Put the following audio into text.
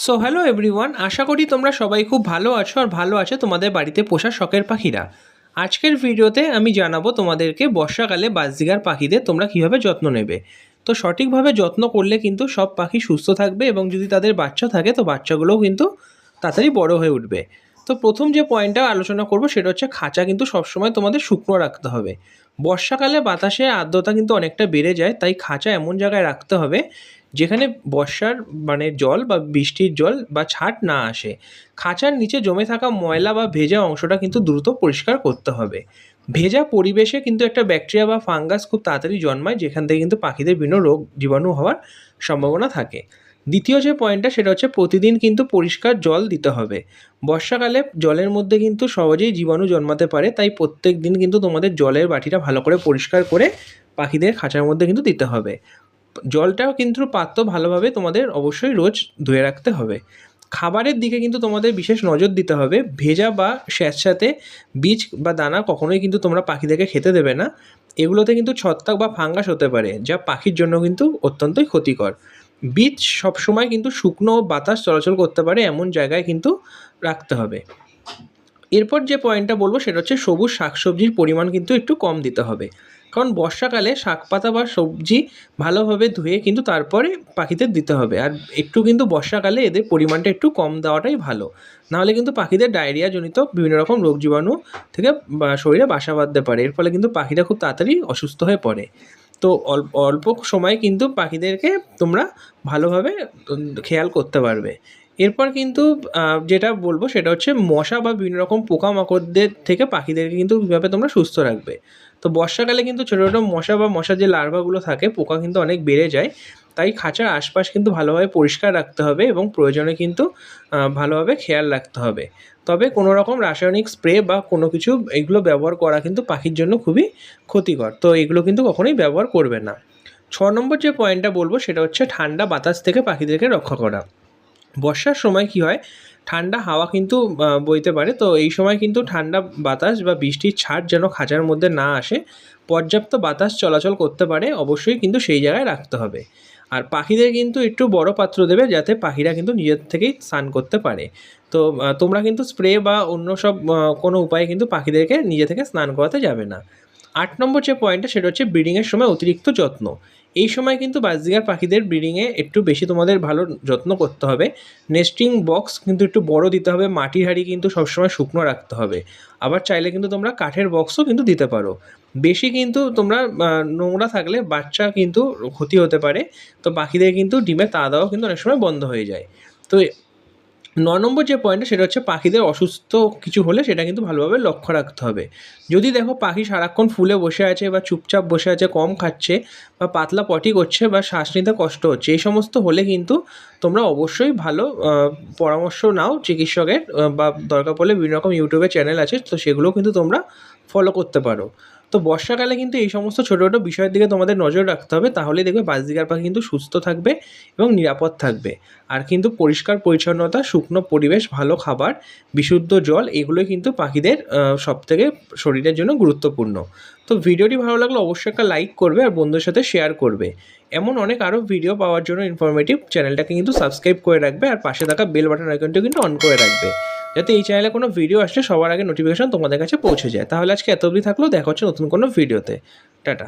So hello everyone, আশা করি তোমরা সবাই খুব ভালো আছো আর ভালো আছে তোমাদের বাড়িতে পোষা শখের পাখিরা। আজকের ভিডিওতে আমি জানাবো তোমাদেরকে বর্ষাকালে বাজরিগার পাখিদের তোমরা কিভাবে যত্ন নেবে। তো সঠিকভাবে যত্ন করলে কিন্তু সব পাখি সুস্থ থাকবে এবং যদি তাদের বাচ্চা থাকে তো বাচ্চাগুলোও কিন্তু তাড়াতাড়ি বড় হয়ে উঠবে। তো প্রথম যে পয়েন্টটা আলোচনা করব সেটা হচ্ছে খাঁচা কিন্তু সবসময় তোমাদের শুকনো রাখতে হবে। বর্ষাকালে বাতাসে আর্দ্রতা কিন্তু অনেকটা বেড়ে যায়, তাই খাঁচা এমন জায়গায় রাখতে হবে যেখানে বর্ষার জল বা বৃষ্টির জল বা ছাট না আসে। খাঁচার নিচে জমে থাকা ময়লা বা ভেজা অংশটা কিন্তু দ্রুত পরিষ্কার করতে হবে। ভেজা পরিবেশে কিন্তু একটা ব্যাকটেরিয়া বা ফাঙ্গাস খুব তাড়াতাড়ি জন্মায়, যেখান থেকে কিন্তু পাখিদের বিভিন্ন রোগ জীবাণু হওয়ার সম্ভাবনা থাকে। দ্বিতীয় যে পয়েন্টটা সেটা হচ্ছে প্রতিদিন কিন্তু পরিষ্কার জল দিতে হবে। বর্ষাকালে জলের মধ্যে কিন্তু সহজেই জীবাণু জন্মাতে পারে, তাই প্রত্যেক দিন কিন্তু তোমাদের জলের বাটিটা ভালো করে পরিষ্কার করে পাখিদের খাঁচার মধ্যে কিন্তু দিতে হবে। জলটাও কিন্তু পাত্র ভালোভাবে তোমাদের অবশ্যই রোজ ধুয়ে রাখতে হবে। খাবারের দিকে কিন্তু তোমাদের বিশেষ নজর দিতে হবে। ভেজা বা স্যাঁতস্যাঁতে বীজ বা দানা কখনোই কিন্তু তোমরা পাখিদেরকে খেতে দেবে না। এগুলোতে কিন্তু ছত্রাক বা ফাঙ্গাস হতে পারে, যা পাখির জন্য কিন্তু অত্যন্তই ক্ষতিকর। বীজ সবসময় কিন্তু শুকনো বাতাস চলাচল করতে পারে এমন জায়গায় কিন্তু রাখতে হবে। এরপর যে পয়েন্টটা বলবো সেটা হচ্ছে সবুজ শাকসবজির পরিমাণ কিন্তু একটু কম দিতে হবে, কারণ বর্ষাকালে শাক পাতা বা সবজি ভালোভাবে ধুয়ে কিন্তু তারপরে পাখিদের দিতে হবে। আর একটু কিন্তু বর্ষাকালে এদের পরিমাণটা একটু কম দেওয়াটাই ভালো, নাহলে কিন্তু পাখিদের ডায়রিয়া জনিত বিভিন্ন রকম রোগ জীবাণু থেকে শরীরে বাসা বাঁধতে পারে। এর ফলে কিন্তু পাখিরা খুব তাড়াতাড়ি অসুস্থ হয়ে পড়ে। তো অল্প সময় কিন্তু পাখিদেরকে তোমরা ভালোভাবে খেয়াল করতে পারবে। এরপর কিন্তু যেটা বলবো সেটা হচ্ছে মশা বা বিভিন্ন রকম পোকামাকড়দের থেকে পাখিদেরকে কিন্তু কীভাবে তোমরা সুস্থ রাখবে। তো বর্ষাকালে কিন্তু ছোটো ছোটো মশা বা মশার যে লার্ভাগুলো থাকে, পোকা কিন্তু অনেক বেড়ে যায়, তাই খাঁচার আশপাশ কিন্তু ভালোভাবে পরিষ্কার রাখতে হবে এবং প্রয়োজনে কিন্তু ভালোভাবে খেয়াল রাখতে হবে। তবে কোনো রকম রাসায়নিক স্প্রে বা কোনো কিছু এগুলো ব্যবহার করা কিন্তু পাখির জন্য খুবই ক্ষতিকর, তো এগুলো কিন্তু কখনোই ব্যবহার করবে না। 6 নম্বর যে পয়েন্টটা বলবো সেটা হচ্ছে ঠান্ডা বাতাস থেকে পাখিদেরকে রক্ষা করা। বর্ষার সময় কি হয়, ঠান্ডা হাওয়া কিন্তু বইতে পারে, তো এই সময় কিন্তু ঠান্ডা বাতাস বা বৃষ্টির ছাট যেন খাঁচার মধ্যে না আসে, পর্যাপ্ত বাতাস চলাচল করতে পারে অবশ্যই কিন্তু সেই জায়গায় রাখতে হবে। আর পাখিদের কিন্তু একটু বড় পাত্র দেবে, যাতে পাখিরা কিন্তু নিজের থেকেই স্নান করতে পারে। তো তোমরা কিন্তু স্প্রে বা অন্য সব কোনো উপায়ে কিন্তু পাখিদেরকে নিজে থেকে স্নান করাতে যাবে না। 8 নম্বর যে পয়েন্টটা সেটা হচ্ছে ব্রিডিংয়ের সময় অতিরিক্ত যত্ন। এই সময় কিন্তু বাজরিগার পাখিদের ব্রিডিংয়ে একটু বেশি তোমাদের ভালো যত্ন করতে হবে। নেস্টিং বক্স কিন্তু একটু বড় দিতে হবে, মাটির হাঁড়ি কিন্তু সবসময় শুকনো রাখতে হবে। আবার চাইলে কিন্তু তোমরা কাঠের বক্সও কিন্তু দিতে পারো। বেশি কিন্তু তোমরা নোংরা থাকলে বাচ্চা কিন্তু ক্ষতি হতে পারে, তো পাখিদের কিন্তু ডিমে তা দেওয়াও কিন্তু অনেক সময় বন্ধ হয়ে যায়। তো 9 নম্বর যে পয়েন্টটা সেটা হচ্ছে পাখিদের অসুস্থ কিছু হলে সেটা কিন্তু ভালোভাবে লক্ষ্য রাখতে হবে। যদি দেখো পাখি সারাক্ষণ ফুলে বসে আছে বা চুপচাপ বসে আছে, কম খাচ্ছে বা পাতলা পটি করছে বা শ্বাস নিতে কষ্ট হচ্ছে, এই সমস্ত হলে কিন্তু তোমরা অবশ্যই ভালো পরামর্শ নাও চিকিৎসকের, বা দরকার পড়লে বিভিন্ন রকম ইউটিউবে চ্যানেল আছে, তো সেগুলোও কিন্তু তোমরা ফলো করতে পারো। তো বর্ষাকালে কিন্তু এই সমস্ত ছোটো ছোটো বিষয়ের দিকে তোমাদের নজর রাখতে হবে, তাহলেই দেখবে বাজরিগার পাখি কিন্তু সুস্থ থাকবে এবং নিরাপদ থাকবে। আর কিন্তু পরিষ্কার পরিচ্ছন্নতা, শুকনো পরিবেশ, ভালো খাবার, বিশুদ্ধ জল, এগুলোই কিন্তু পাখিদের সবথেকে শরীরের জন্য গুরুত্বপূর্ণ। তো ভিডিওটি ভালো লাগলে অবশ্যই একটা লাইক করবে আর বন্ধুদের সাথে শেয়ার করবে। এমন অনেক আরও ভিডিও পাওয়ার জন্য ইনফরমেটিভ চ্যানেলটাকে কিন্তু সাবস্ক্রাইব করে রাখবে আর পাশে থাকা বেল বাটন আইকনটিও কিন্তু অন করে রাখবে, যাতে এই চ্যানেলে কোনো ভিডিও আসলে সবার আগে নোটিফিকেশন তোমাদের কাছে পৌঁছে যায়। তাহলে আজকে এত অবধি থাকলেও দেখা হচ্ছে নতুন কোনো ভিডিওতে। টাটা।